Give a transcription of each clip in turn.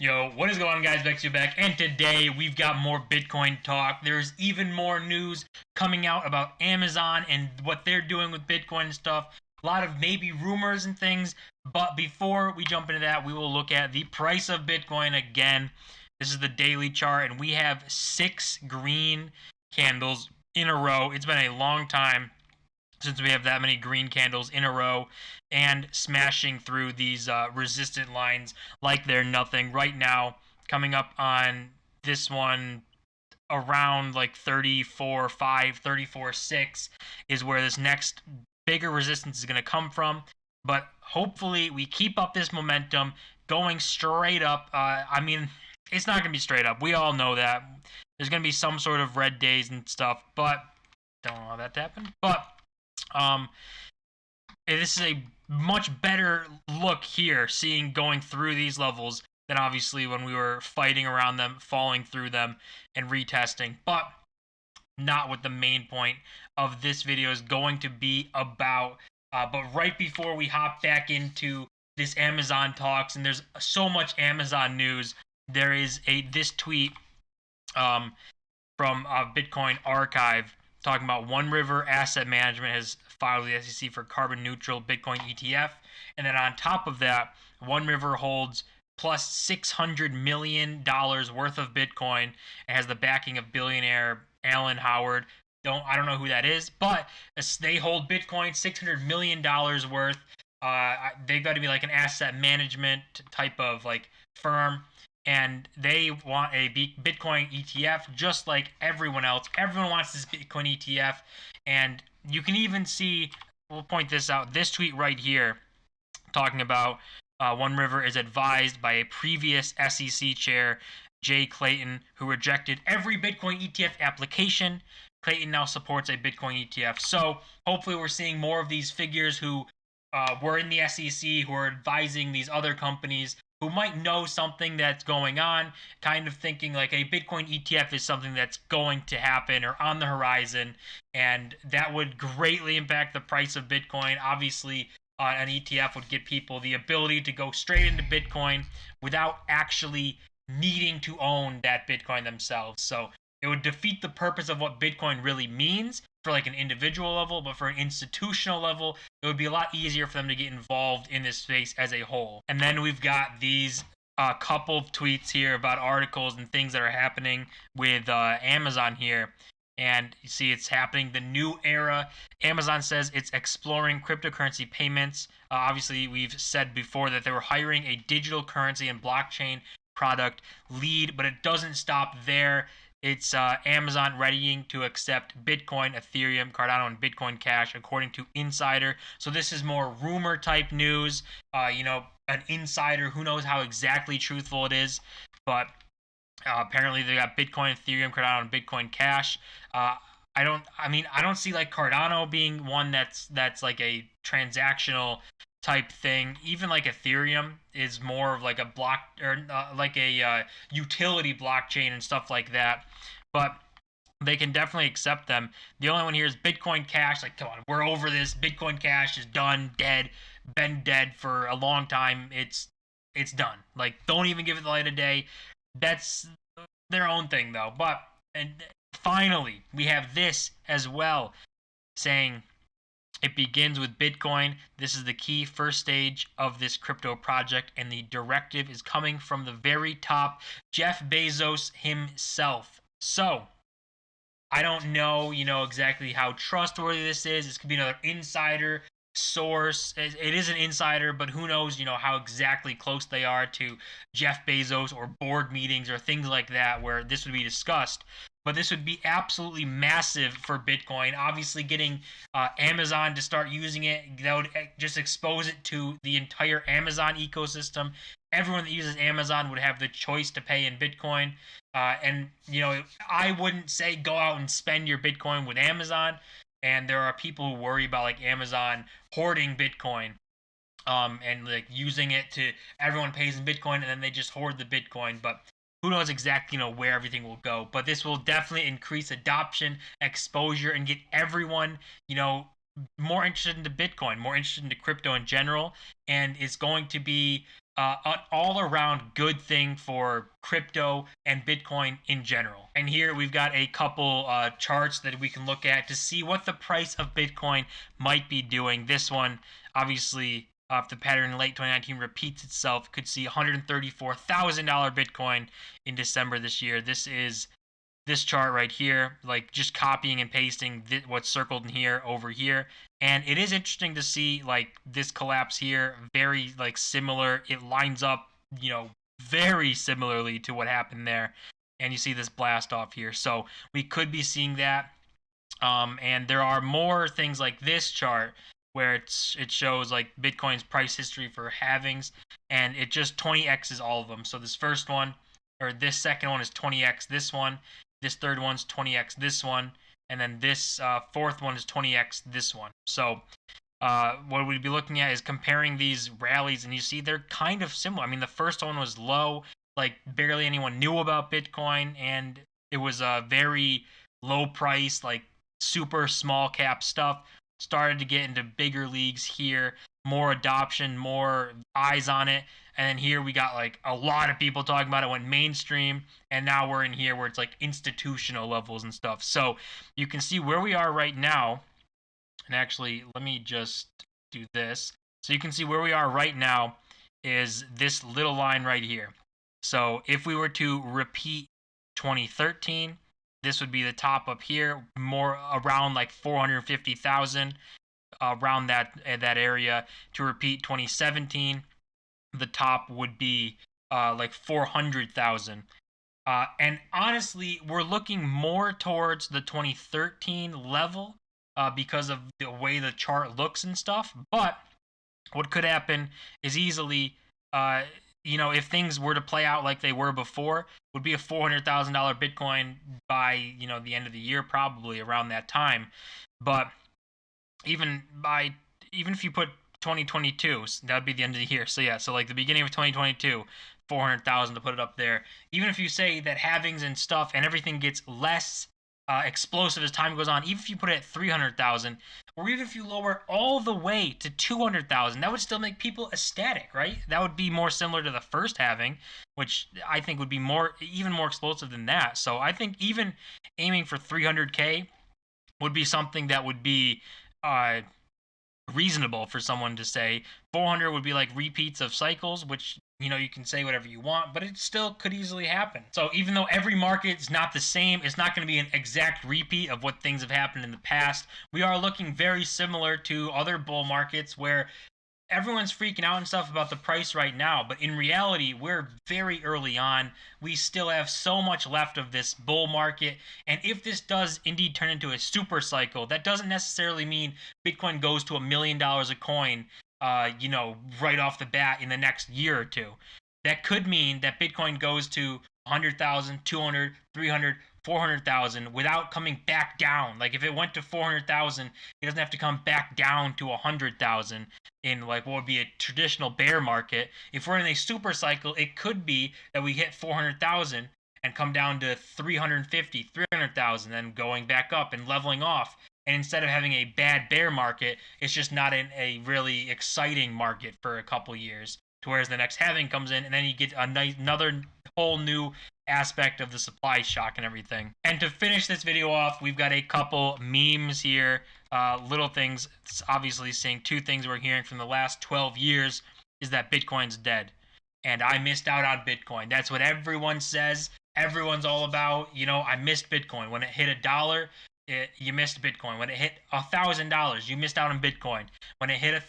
Yo, what is going on, guys? Bexio back, and today we've got more Bitcoin talk. There's even more news coming out about Amazon and what they're doing with Bitcoin and stuff. A lot of maybe rumors and things, but before we jump into that, we will look at the price of Bitcoin again. This is the daily chart, and we have 6 green candles in a row. It's been a long time since we have that many green candles in a row and smashing through these resistant lines like they're nothing. Right now, coming up on this one around like 34.5, 34.6 is where this next bigger resistance is going to come from. But hopefully we keep up this momentum going straight up. It's not going to be straight up. We all know that. There's going to be some sort of red days and stuff, but don't allow that to happen. But um, this is a much better look here, seeing going through these levels than obviously when we were fighting around them, falling through them, and retesting. But not what the main point of this video is going to be about. But right before we hop back into this Amazon talks, and there's so much Amazon news, there is this tweet from Bitcoin Archive talking about One River Asset Management has filed with the SEC for carbon neutral Bitcoin ETF. And then on top of that, One River holds plus $600 million worth of Bitcoin and has the backing of billionaire Alan Howard. I don't know who that is, but they hold Bitcoin $600 million worth. They've got to be like an asset management type of like firm, and they want a Bitcoin ETF just like everyone else. Everyone wants this Bitcoin ETF, and you can even see, we'll point this out, this tweet right here talking about One River is advised by a previous SEC chair, Jay Clayton, who rejected every Bitcoin ETF application. Clayton now supports a Bitcoin ETF. So hopefully we're seeing more of these figures who were in the SEC, who are advising these other companies who might know something that's going on, kind of thinking like a Bitcoin ETF is something that's going to happen or on the horizon, and that would greatly impact the price of Bitcoin. Obviously, an ETF would give people the ability to go straight into Bitcoin without actually needing to own that Bitcoin themselves. So it would defeat the purpose of what Bitcoin really means for like an individual level, but for an institutional level, it would be a lot easier for them to get involved in this space as a whole. And then we've got these couple of tweets here about articles and things that are happening with Amazon here. And you see it's happening, the new era. Amazon says it's exploring cryptocurrency payments. Obviously, we've said before that they were hiring a digital currency and blockchain product lead, but it doesn't stop there. It's Amazon readying to accept Bitcoin, Ethereum, Cardano, and Bitcoin Cash, according to Insider. So this is more rumor type news. An insider, who knows how exactly truthful it is, but apparently they got Bitcoin, Ethereum, Cardano, and Bitcoin Cash. I don't see like Cardano being one that's like a transactional type thing. Even like Ethereum is more of like a block or like a utility blockchain and stuff like that. But they can definitely accept them. The only one here is Bitcoin Cash. Like, come on, we're over this. Bitcoin Cash is done, dead, been dead for a long time. It's done. Like, don't even give it the light of day. That's their own thing though. But and finally, we have this as well, saying it begins with Bitcoin. This is the key first stage of this crypto project, and the directive is coming from the very top, Jeff Bezos himself. So, I don't know, exactly how trustworthy this is. This could be another insider source. It is an insider, but who knows, how exactly close they are to Jeff Bezos or board meetings or things like that where this would be discussed. But this would be absolutely massive for Bitcoin. Obviously, getting Amazon to start using it, that would just expose it to the entire Amazon ecosystem. Everyone that uses Amazon would have the choice to pay in Bitcoin. I wouldn't say go out and spend your Bitcoin with Amazon. And there are people who worry about like Amazon hoarding Bitcoin, and like using it to, everyone pays in Bitcoin and then they just hoard the Bitcoin. But who knows exactly where everything will go. But this will definitely increase adoption, exposure, and get everyone more interested into Bitcoin, more interested into crypto in general. And it's going to be an all-around good thing for crypto and Bitcoin in general. And here we've got a couple charts that we can look at to see what the price of Bitcoin might be doing. This one, obviously, if the pattern in late 2019 repeats itself, could see $134,000 Bitcoin in December this year. This is this chart right here, like just copying and pasting what's circled in here over here. And it is interesting to see like this collapse here, very like similar. It lines up, very similarly to what happened there. And you see this blast off here. So we could be seeing that. And there are more things like this chart where it shows like Bitcoin's price history for halvings, and it just 20x's all of them. So this first one, or this second one, is 20x this one. This third one's 20x this one, and then this fourth one is 20x this one. So what we'd be looking at is comparing these rallies, and you see they're kind of similar. I mean, the first one was low, like barely anyone knew about Bitcoin, and it was a very low price, like super small cap stuff. Started to get into bigger leagues here, more adoption, more eyes on it. And then here we got like a lot of people talking about it, went mainstream, and now we're in here where it's like institutional levels and stuff. So you can see where we are right now. And actually, let me just do this. So you can see where we are right now is this little line right here. So if we were to repeat 2013, this would be the top up here, more around like 450,000, around that area. To repeat 2017, the top would be like 400,000. And honestly, we're looking more towards the 2013 level because of the way the chart looks and stuff. But what could happen is easily, if things were to play out like they were before, would be a $400,000 Bitcoin by, the end of the year, probably around that time. But even if you put 2022, that would be the end of the year. So yeah, so like the beginning of 2022, 400,000 to put it up there. Even if you say that halvings and stuff and everything gets less explosive as time goes on, even if you put it at 300,000, or even if you lower all the way to 200,000, that would still make people ecstatic, right? That would be more similar to the first halving, which I think would be even more explosive than that. So I think even aiming for 300K would be something that would be reasonable for someone to say. 400 would be like repeats of cycles, which you can say whatever you want, but it still could easily happen. So even though every market is not the same, it's not going to be an exact repeat of what things have happened in the past. We are looking very similar to other bull markets where everyone's freaking out and stuff about the price right now, but in reality, we're very early on. We still have so much left of this bull market, and if this does indeed turn into a super cycle, that doesn't necessarily mean Bitcoin goes to $1 million a coin, right off the bat in the next year or two. That could mean that Bitcoin goes to 100,000, 200, 300, 400,000 without coming back down. Like if it went to 400,000, it doesn't have to come back down to 100,000 in like what would be a traditional bear market. If we're in a super cycle, it could be that we hit 400,000 and come down to 350, 300,000, then going back up and leveling off. And instead of having a bad bear market, it's just not in a really exciting market for a couple years. To whereas the next halving comes in, and then you get another whole new aspect of the supply shock and everything. And to finish this video off, we've got a couple memes here, little things. It's obviously saying two things we're hearing from the last 12 years is that Bitcoin's dead. And I missed out on Bitcoin. That's what everyone says. Everyone's all about, I missed Bitcoin. When it hit $1, you missed Bitcoin. When it hit $1,000, you missed out on Bitcoin. When it hit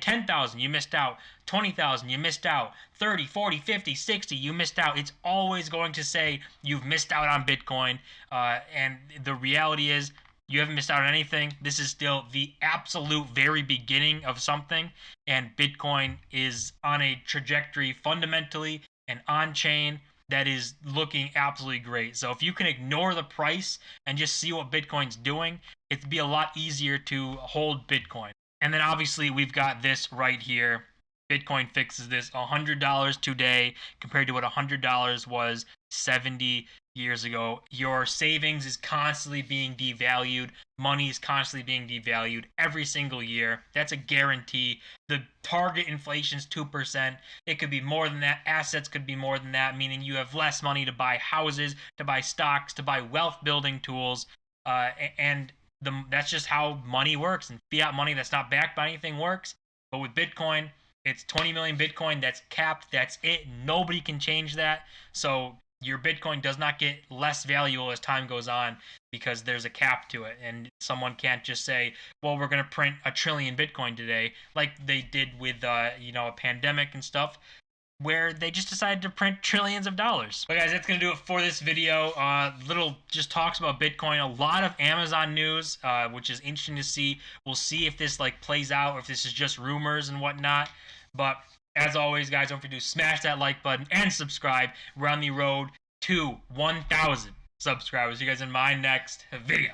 10,000, you missed out. 20,000, you missed out. 30, 40, 50, 60, you missed out. It's always going to say you've missed out on Bitcoin. And the reality is you haven't missed out on anything. This is still the absolute very beginning of something. And Bitcoin is on a trajectory fundamentally and on chain that is looking absolutely great. So if you can ignore the price and just see what Bitcoin's doing, it'd be a lot easier to hold Bitcoin. And then obviously we've got this right here. Bitcoin fixes this. $100 today compared to what $100 was 70 years ago. Your savings is constantly being devalued. Money is constantly being devalued every single year. That's a guarantee. The target inflation is 2%. It could be more than that. Assets could be more than that, meaning you have less money to buy houses, to buy stocks, to buy wealth building tools. And that's just how money works. And fiat money that's not backed by anything works. But with Bitcoin, it's 20 million Bitcoin. That's capped. That's it. Nobody can change that. So your Bitcoin does not get less valuable as time goes on because there's a cap to it. And someone can't just say, well, we're going to print 1 trillion Bitcoin today, like they did with, a pandemic and stuff, where they just decided to print trillions of dollars. But guys, that's going to do it for this video. Little just talks about Bitcoin. A lot of Amazon news, which is interesting to see. We'll see if this plays out, or if this is just rumors and whatnot. But as always, guys, don't forget to smash that like button and subscribe. We're on the road to 1,000 subscribers. See you guys in my next video.